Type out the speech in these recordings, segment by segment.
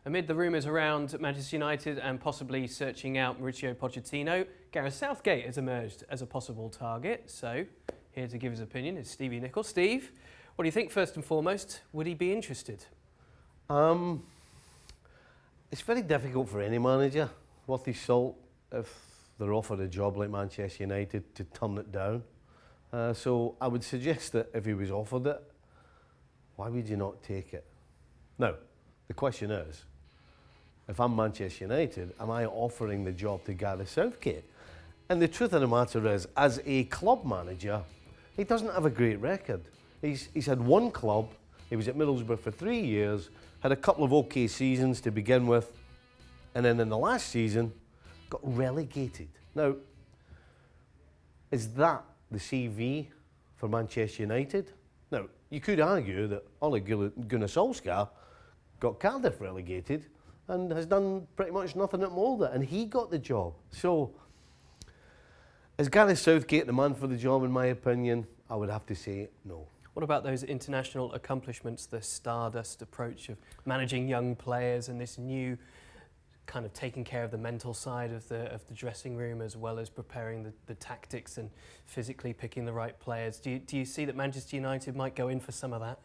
Amid the rumours around Manchester United and possibly searching out Mauricio Pochettino, Gareth Southgate has emerged as a possible target. So, here to give his opinion is Stevie Nicol. Steve, what do you think first and foremost? Would he be interested? It's very difficult for any manager, worth his salt, if they're offered a job like Manchester United, to turn it down. So I would suggest that if he was offered it, why would you not take it? Now, the question is, if I'm Manchester United, am I offering the job to Gareth Southgate? And the truth of the matter is, as a club manager, he doesn't have a great record. He's had one club, he was at Middlesbrough for 3 years, had a couple of okay seasons to begin with, and then in the last season, got relegated. Now, is that the CV for Manchester United? Now, you could argue that Ole Gunnar Solskjaer got Cardiff relegated and has done pretty much nothing at Molde, and he got the job. So, is Gareth Southgate the man for the job, in my opinion? I would have to say no. What about those international accomplishments, the Stardust approach of managing young players and this new kind of taking care of the mental side of the dressing room, as well as preparing the tactics and physically picking the right players? Do you see that Manchester United might go in for some of that?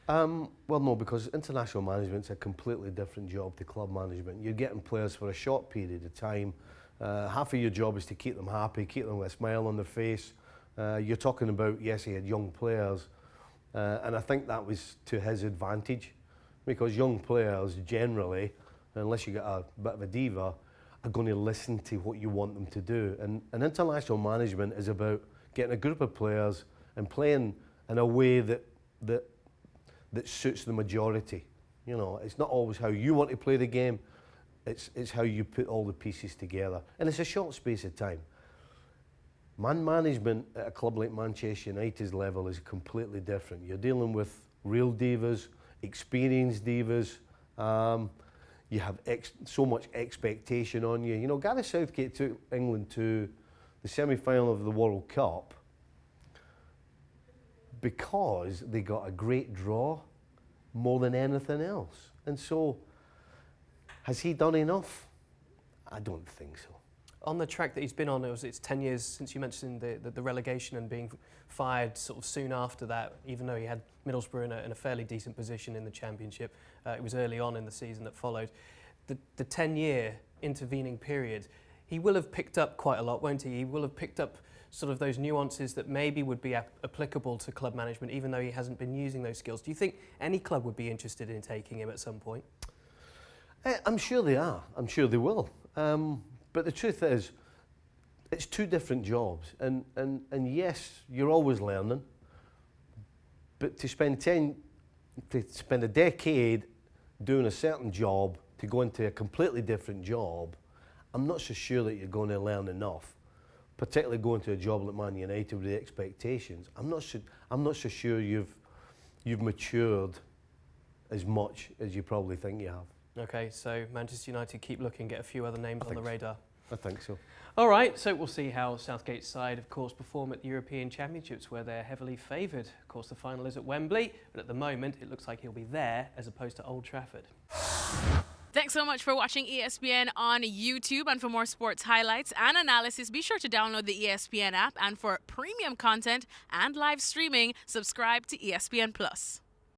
Well, no, because international management's a completely different job to club management. You're getting players for a short period of time. Half of your job is to keep them happy, keep them with a smile on their face. You're talking about, yes, he had young players, and I think that was to his advantage, because young players generally, unless you get a bit of a diva, are going to listen to what you want them to do. And international management is about getting a group of players and playing in a way that suits the majority. You know, it's not always how you want to play the game, it's how you put all the pieces together. And it's a short space of time. Man management at a club like Manchester United's level is completely different. You're dealing with real divas, experienced divas. You have so much expectation on you. You know, Gareth Southgate took England to the semi-final of the World Cup because they got a great draw more than anything else. And so, has he done enough? I don't think so. On the track that he's been on, it's 10 years since you mentioned the relegation and being fired sort of soon after that, even though he had Middlesbrough in a fairly decent position in the Championship. It was early on in the season that followed. The 10-year intervening period, he will have picked up quite a lot, won't he? He will have picked up sort of those nuances that maybe would be applicable to club management, even though he hasn't been using those skills. Do you think any club would be interested in taking him at some point? I'm sure they are. I'm sure they will. But the truth is, it's two different jobs. And yes, you're always learning. But to spend a decade doing a certain job to go into a completely different job, I'm not so sure that you're going to learn enough. Particularly going to a job like Man United with the expectations. I'm not so sure you've matured as much as you probably think you have. Okay, so Manchester United keep looking, get a few other names on the radar. I think so. All right, so we'll see how Southgate's side, of course, perform at the European Championships, where they're heavily favoured. Of course, the final is at Wembley, but at the moment, it looks like he'll be there as opposed to Old Trafford. Thanks so much for watching ESPN on YouTube. And for more sports highlights and analysis, be sure to download the ESPN app. And for premium content and live streaming, subscribe to ESPN Plus.